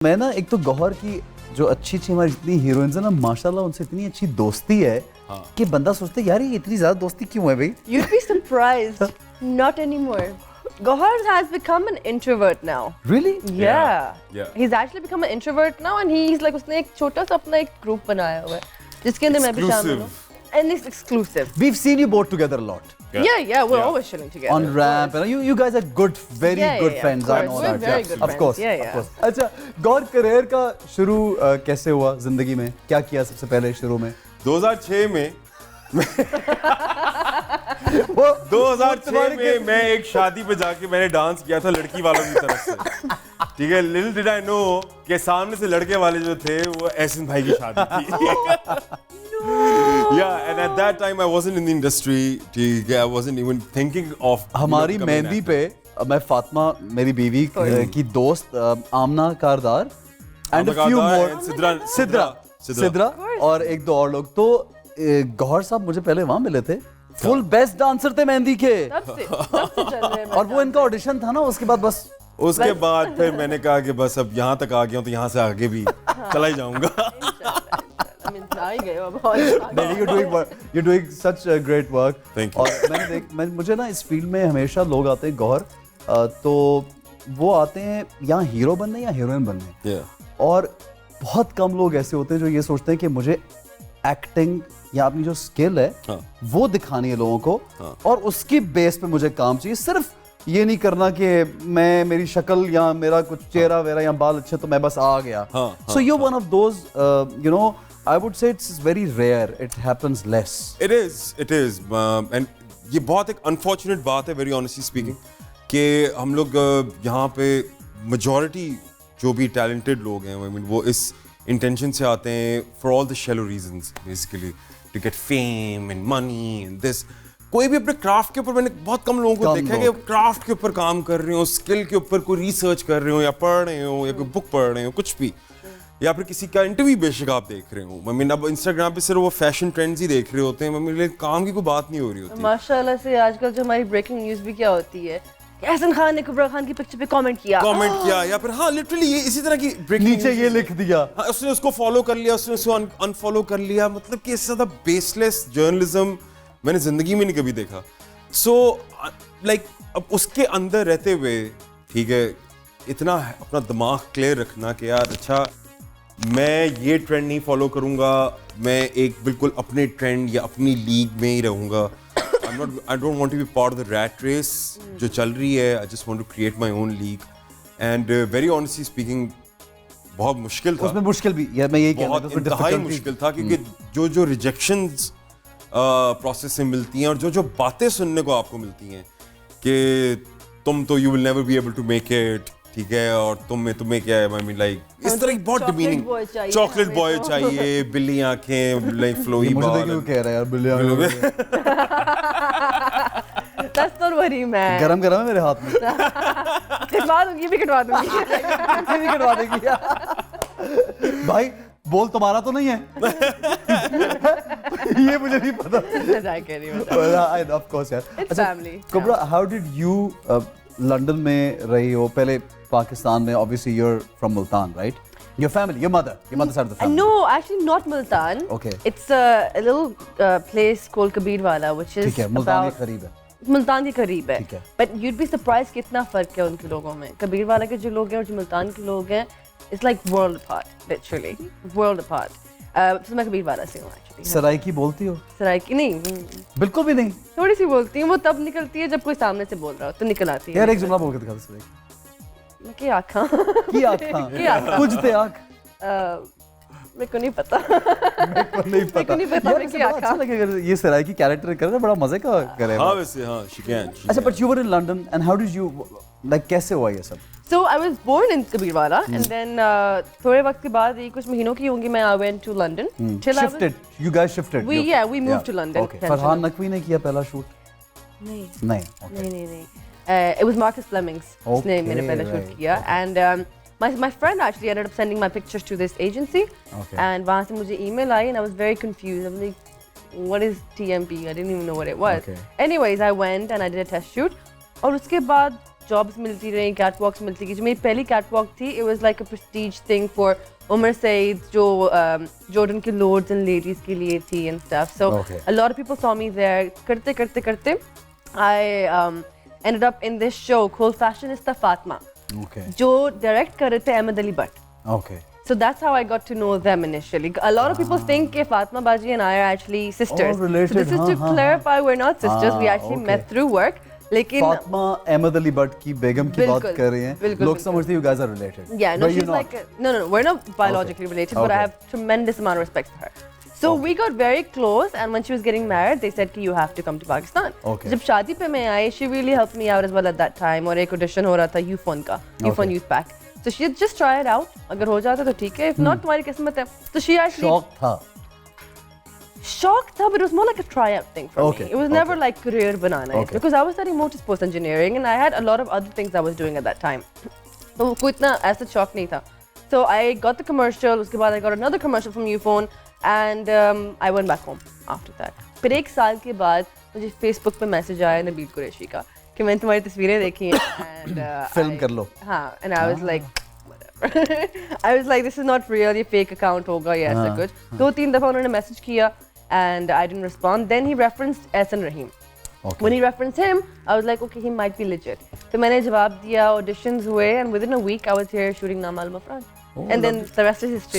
मैं ना एक तो गौहर की जो अच्छी हमारी जितनी हीरोइंस है ना माशाल्लाह उनसे इतनी अच्छी दोस्ती है कि बंदा सोचता है यार ये इतनी ज्यादा दोस्ती क्यों है भाई? You'd be surprised. Not anymore. Gohar has become an introvert now. Really? Yeah. He's actually become an introvert now and he's like उसने एक छोटा सा अपना एक ग्रुप बनाया हुआ है जिसके अंदर मैं भी शामिल हूँ. And it's exclusive. We've seen you both together a lot. Yeah, we're always chilling together. On ramp, and you guys are good, very good friends. I know We're that. very good Of course, friends. of course. अच्छा, गौर career का शुरू कैसे हुआ जिंदगी में? क्या किया सबसे पहले शुरू में? 2006 में 2006 में मैं एक शादी पे जाके मैंने डांस किया था लड़की वालों की तरफ से. ठीक है, लिटिल डिड आई नो कि सामने से लड़के वाले जो थे वो एहसन भाई की शादी थी. Yeah, and at that time I wasn't in the industry. ठीक है, I wasn't even thinking of. हमारी मेहंदी पे मैं फातिमा मेरी बीवी की दोस्त आमना कारदार and a few more Sidra और एक दो और लोग तो गौहर साहब मुझे पहले वहाँ मिले थे. फुल बेस्ट डांसर थे मेहंदी के तब से चल रहे हैं. और वो इनका ऑडिशन था ना उसके बाद बस उसके बाद फिर मैंने कहा कि बस अब यहाँ तक आ गया हूँ तो यहाँ से आगे भी चला ही जाऊंगा. You're doing such a great work. Thank you. और मुझे ना इस फील्ड में हमेशा लोग आते हैं गौहर तो वो आते हैं यहाँ हीरो बनने या हीरोइन बनने. और बहुत कम लोग ऐसे होते हैं जो ये सोचते हैं कि मुझे एक्टिंग या अपनी जो स्किल है वो दिखानी है लोगों को और उसकी बेस पे मुझे काम चाहिए. सिर्फ ये नहीं करना कि मैं मेरी शक्ल या मेरा कुछ चेहरा वेरा या बाल अच्छे तो मैं बस आ गया. So you're one of those you know I would say it's very rare. It happens less. It is. And ये बहुत एक unfortunate बात है, very honestly speaking, कि हम लोग यहाँ पे majority जो भी talented लोग हैं, I mean, वो इस intention से आते हैं for all the shallow reasons, basically, to get fame and money and this. कोई भी अपने क्राफ्ट के ऊपर मैंने बहुत कम लोगों को देखा है कि क्राफ्ट के ऊपर काम कर रहे हो, स्किल के ऊपर कोई रिसर्च कर रहे हो या पढ़ रहे हो या कोई बुक पढ़ रहे हो, कुछ भी, या फिर किसी का इंटरव्यू बेशक आप देख रहे हो. मम्मी अब इंस्टाग्राम पे सिर्फ वो फैशन ट्रेंड्स ही देख रहे होते हैं. मम्मी लेकिन काम की कोई बात नहीं हो रही होती. माशाल्लाह से आजकल जो हमारी ब्रेकिंग न्यूज़ भी क्या होती है, एहसन खान ने कुबरा खान की पिक्चर पे कमेंट किया या फिर हाँ लिटरली ये इसी तरह की ब्रेकिंग नीचे ये लिख दिया, हाँ, उसने उसको फॉलो कर लिया, उसने उसको अनफॉलो कर लिया. मतलब कि इससे ज़्यादा बेसलेस जर्नलिज्म मैंने जिंदगी में नहीं कभी देखा. सो लाइक अब उसके अंदर रहते हुए ठीक है इतना अपना दिमाग क्लियर रखना कि यार अच्छा मैं ये ट्रेंड नहीं फॉलो करूंगा, मैं एक बिल्कुल अपने ट्रेंड या अपनी लीग में ही रहूंगा. I don't want to be part of the rat race जो चल रही है. I just want to create my own league and very honestly speaking बहुत मुश्किल था. उसमें मुश्किल भी या मैं यही कहना बहुत इंतहाई मुश्किल था क्योंकि जो रिजेक्शंस प्रोसेस से मिलती हैं और जो बातें सुनने को आपको मिलती हैं कि तुम तो you will never be able to make it, ठीक है, और तुम्हें क्या है, आई मीन लाइक इस तरह की बहुत डिमीनिंग, चॉकलेट बॉय चाहिए, बिल्ली आंखें, लाइक फ्लोई बाल. मुझे क्यों कह रहा है यार बिल्ली आंखें? That's not what he meant. गरम है मेरे हाथ में. कटवा दूंगी, भी कटवा दूंगी. ये भी कटवा देगी भाई. बोल तुम्हारा तो नहीं है. ये मुझे नहीं पता. Of course यार. It's family. कुबरा, how did you London में रही हो, पहले पाकिस्तान में, obviously you're from Multan, right? Your family, your mother side of the family. No, actually not Multan. Okay. It's a little place called Kabirwala, which is ठीक है, मुल्तान के करीब है. मुल्तान के करीब है. ठीक है. But you'd be surprised कितना फर्क है उनके लोगों में. कबीरवाला के जो लोग हैं और जो मुल्तान के लोग हैं, it's like world apart, literally, world apart. तो मैं कबीरवाला से हूँ actually. सराइकी बोलती हो? सराइकी नहीं. बिल्कुल भी नहीं. थोड़ी सी बोलती हूँ, वो तब निकलती है जब कोई सामने से बोल रहा हो तो निकल आती है. यार एक जुमला बोल के दिखा दो सराइकी. मैं क्या आँखां? की आँखां? कुछ ते आँख. मेरे को नहीं पता. मेरे को नहीं पता. मैं क्या अच्छा लगेगा ये सराइकी कैरेक्टर करना, बड़ा मजे का करे. हाँ वैसे हाँ she can. अच्छा but you were in London and how did you like कैसे हुआ ये सब? So I was born in Kabirwala and then थोड़े वक्त के बाद ये कुछ महीनों की होंगी मैं I went to London. Shifted. You guys shifted. We moved to London. Okay. Farhan Naqvi ने किया पहला शूट? नहीं. It was Marcus Flemings. उसने मेरा पहला शूट किया and my friend actually ended up sending my pictures to this agency. And वहाँ से मुझे email I and I was very confused. I was like, what is TMP? I didn't even know what it was. Anyways, I went and I did a test shoot. और उसके बाद jobs मिलती रही, catwalks मिलती गई. जो मेरी पहली catwalk थी, it was like a prestige thing for Umar Said, जो Jordan के lords and ladies के लिए थी and stuff. So a lot of people saw me there. करते I ended up in this show called Fashionista Fatma. जो direct कर रहे थे Ahmed Ali Butt. So that's how I got to know them initially. A lot of people think that Fatma Baji and I are actually sisters. Oh, related. So this is to clarify, we're not sisters. We actually met through work. लेकिन फातिमा अहमद अली भट्ट की बेगम की बात कर रहे हैं. लोग समझते हैं you guys are related. Yeah, no, she's like no, we're not biologically related, but I have tremendous amount of respect for her. So we got very close, and when she was getting married, they said कि you have to come to Pakistan. जब शादी पे मैं आई, she really helped me out as well at that time. और एक audition हो रहा था YouPhone का, YouPhone Youth Pack. So she just try it out. अगर हो जाता तो ठीक है. If not, तुम्हारी किस्मत है. So she actually shock था, but it was more like a tryout thing for me. It was never like career banana because I was studying motorsports engineering and I had a lot of other things I was doing at that time. तो कोई इतना ऐसा shock नहीं था. So I got the commercial. उसके बाद I got another commercial from YouPhone and I went back home after that. फिर एक साल के बाद मुझे Facebook पे मैसेज आया नबील कुरैशी का कि मैंने तुम्हारी तस्वीरें देखी हैं and फिल्म कर लो. हाँ, and I was like whatever. I was like this is not real, ये fake account होगा या ऐसा कुछ. 2-3 दफा उन्होंने मैसेज किया and I didn't respond. Then he referenced Ehsan Rahim. When he referenced him, I was like, okay, he might be legit. So मैंने जवाब दिया, auditions हुए, and within a week I was here shooting Naam Al Mafrad. And then the rest is history.